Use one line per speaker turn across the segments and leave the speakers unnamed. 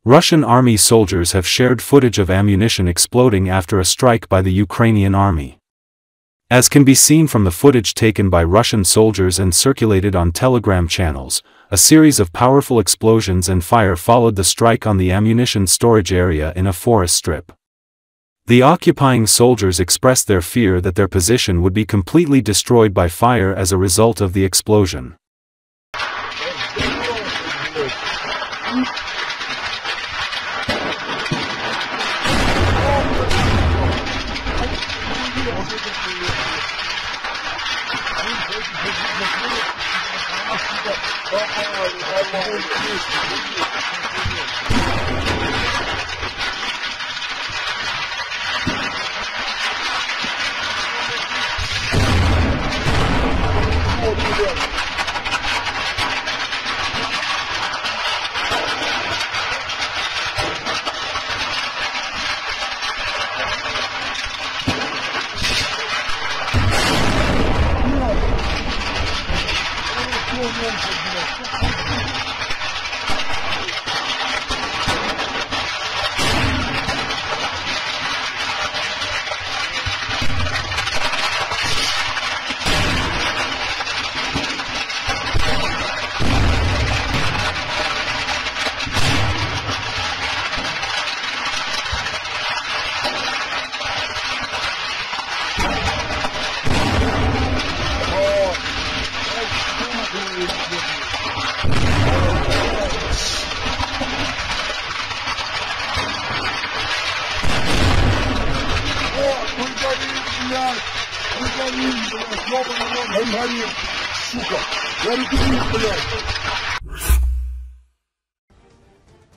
Russian army soldiers have shared footage of ammunition exploding after a strike by the Ukrainian army. As can be seen from the footage taken by Russian soldiers and circulated on Telegram channels, a series of powerful explosions and fire followed the strike on the ammunition storage area in a forest strip. The occupying soldiers expressed their fear that their position would be completely destroyed by fire as a result of the explosion.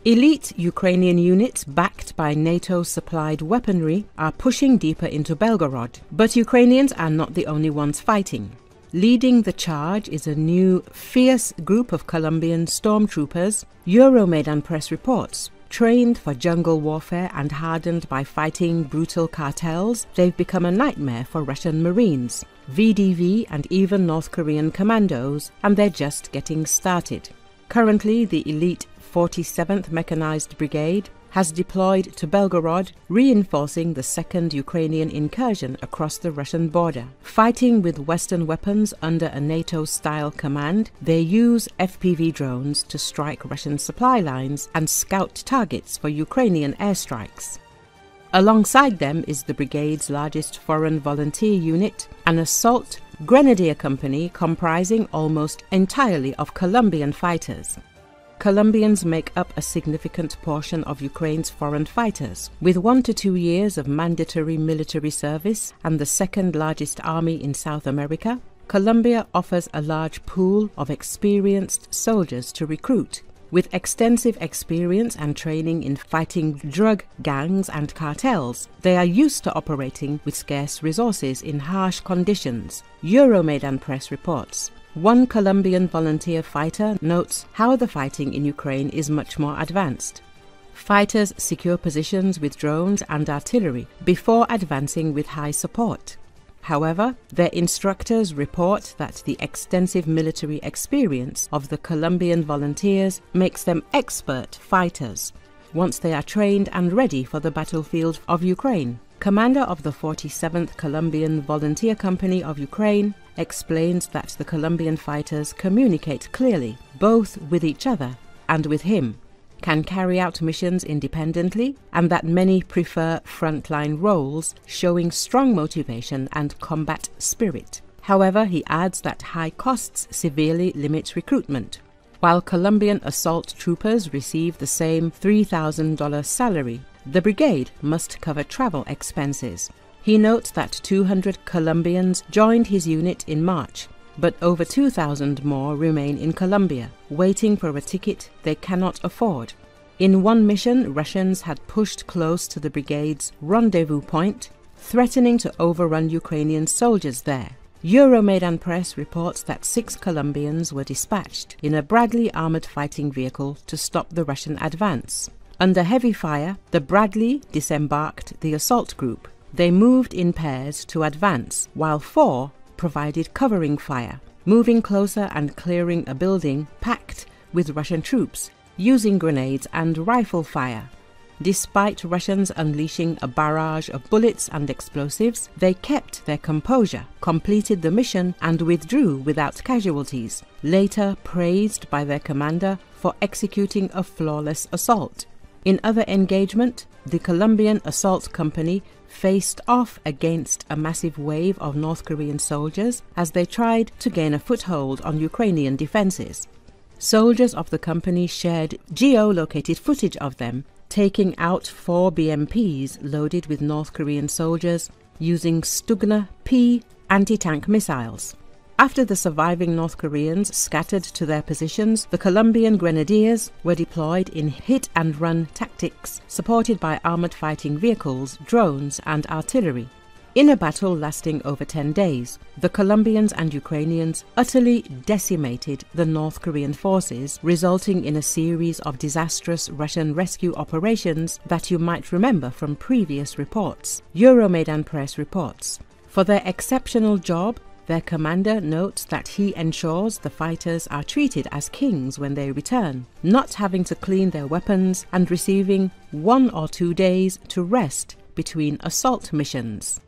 Elite Ukrainian units backed by NATO-supplied weaponry are pushing deeper into Belgorod, but Ukrainians are not the only ones fighting. Leading the charge is a new, fierce group of Colombian stormtroopers, Euromaidan press reports. Trained for jungle warfare and hardened by fighting brutal cartels, they've become a nightmare for Russian Marines, VDV and even North Korean commandos, and they're just getting started. Currently, the elite 47th Mechanized Brigade has deployed to Belgorod, reinforcing the second Ukrainian incursion across the Russian border. Fighting with Western weapons under a NATO-style command, they use FPV drones to strike Russian supply lines and scout targets for Ukrainian airstrikes. Alongside them is the brigade's largest foreign volunteer unit, an assault grenadier company comprising almost entirely of Colombian fighters. Colombians make up a significant portion of Ukraine's foreign fighters. With 1 to 2 years of mandatory military service and the second largest army in South America, Colombia offers a large pool of experienced soldiers to recruit. With extensive experience and training in fighting drug gangs and cartels, they are used to operating with scarce resources in harsh conditions, Euromaidan press reports. One Colombian volunteer fighter notes how the fighting in Ukraine is much more advanced. Fighters secure positions with drones and artillery before advancing with high support. However, their instructors report that the extensive military experience of the Colombian volunteers makes them expert fighters once they are trained and ready for the battlefield of Ukraine. Commander of the 47th Colombian Volunteer Company of Ukraine explains that the Colombian fighters communicate clearly, both with each other and with him, can carry out missions independently, and that many prefer frontline roles, showing strong motivation and combat spirit. However, he adds that high costs severely limit recruitment. While Colombian assault troopers receive the same $3,000 salary, the brigade must cover travel expenses. He notes that 200 Colombians joined his unit in March, but over 2,000 more remain in Colombia, waiting for a ticket they cannot afford. In one mission, Russians had pushed close to the brigade's rendezvous point, threatening to overrun Ukrainian soldiers there. Euromaidan Press reports that 6 Colombians were dispatched in a Bradley armoured fighting vehicle to stop the Russian advance. Under heavy fire, the Bradley disembarked the assault group. They moved in pairs to advance, while 4 provided covering fire, moving closer and clearing a building packed with Russian troops. using grenades and rifle fire. Despite Russians unleashing a barrage of bullets and explosives, they kept their composure, completed the mission and withdrew without casualties, later praised by their commander for executing a flawless assault. In other engagement, the Colombian assault company faced off against a massive wave of North Korean soldiers as they tried to gain a foothold on Ukrainian defenses. Soldiers of the company shared geo-located footage of them taking out 4 BMPs loaded with North Korean soldiers using Stugna P anti-tank missiles. After the surviving North Koreans scattered to their positions, the Colombian grenadiers were deployed in hit-and-run tactics, supported by armoured fighting vehicles, drones and artillery. In a battle lasting over 10 days, the Colombians and Ukrainians utterly decimated the North Korean forces, resulting in a series of disastrous Russian rescue operations that you might remember from previous reports. Euromaidan Press reports. For their exceptional job, their commander notes that he ensures the fighters are treated as kings when they return, not having to clean their weapons and receiving 1 or 2 days to rest between assault missions.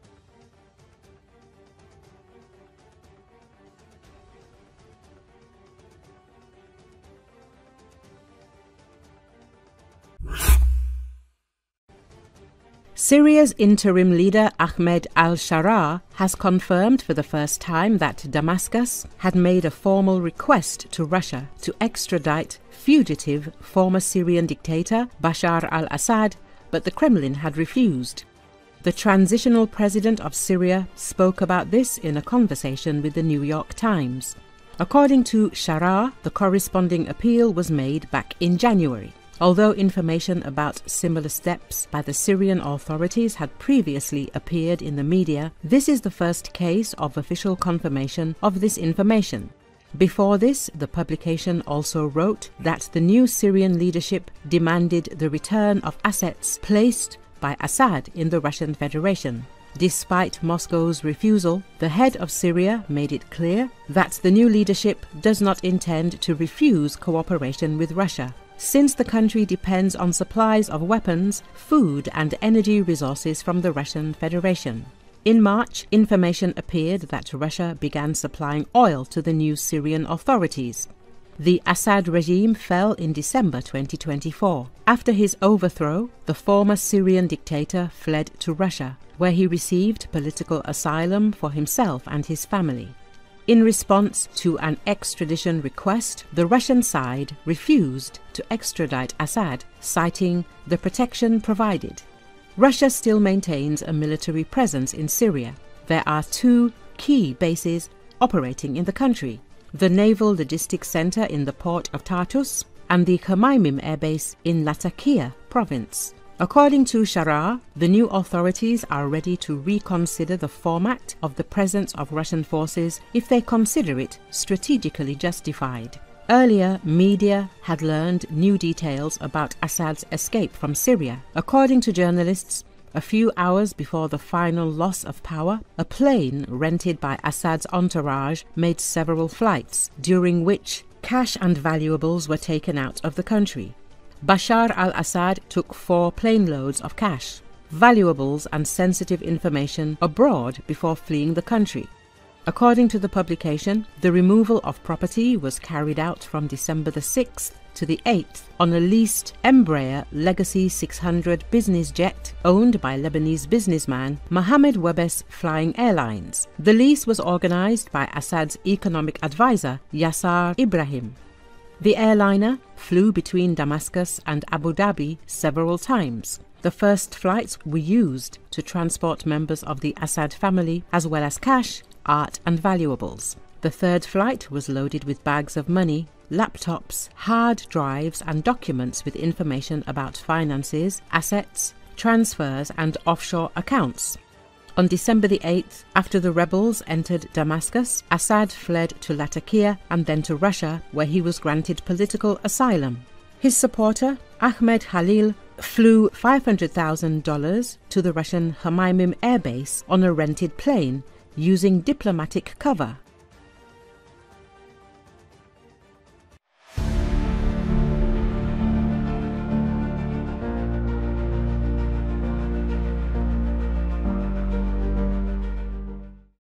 Syria's interim leader Ahmed al-Sharaa has confirmed for the first time that Damascus had made a formal request to Russia to extradite fugitive former Syrian dictator Bashar al-Assad, but the Kremlin had refused. The transitional president of Syria spoke about this in a conversation with the New York Times. According to Sharaa, the corresponding appeal was made back in January. Although information about similar steps by the Syrian authorities had previously appeared in the media, this is the first case of official confirmation of this information. Before this, the publication also wrote that the new Syrian leadership demanded the return of assets placed by Assad in the Russian Federation. Despite Moscow's refusal, the head of Syria made it clear that the new leadership does not intend to refuse cooperation with Russia, since the country depends on supplies of weapons, food and energy resources from the Russian Federation. In March, information appeared that Russia began supplying oil to the new Syrian authorities. The Assad regime fell in December 2024. After his overthrow, the former Syrian dictator fled to Russia, where he received political asylum for himself and his family. In response to an extradition request, the Russian side refused to extradite Assad, citing the protection provided. Russia still maintains a military presence in Syria. There are 2 key bases operating in the country: the Naval Logistics Center in the port of Tartus and the Khmeimim Air Base in Latakia province. According to Sharaa, the new authorities are ready to reconsider the format of the presence of Russian forces if they consider it strategically justified. Earlier, media had learned new details about Assad's escape from Syria. According to journalists, a few hours before the final loss of power, a plane rented by Assad's entourage made several flights, during which cash and valuables were taken out of the country. Bashar al-Assad took 4 plane loads of cash, valuables and sensitive information abroad before fleeing the country. According to the publication, the removal of property was carried out from December the 6th to the 8th on a leased Embraer Legacy 600 business jet owned by Lebanese businessman Mohammed Webes Flying Airlines. The lease was organized by Assad's economic advisor Yasser Ibrahim. The airliner flew between Damascus and Abu Dhabi several times. The first flights were used to transport members of the Assad family, as well as cash, art and valuables. The third flight was loaded with bags of money, laptops, hard drives and documents with information about finances, assets, transfers and offshore accounts. On December the 8th, after the rebels entered Damascus, Assad fled to Latakia and then to Russia, where he was granted political asylum. His supporter, Ahmed Khalil, flew $500,000 to the Russian Khmeimim Air Base on a rented plane, using diplomatic cover.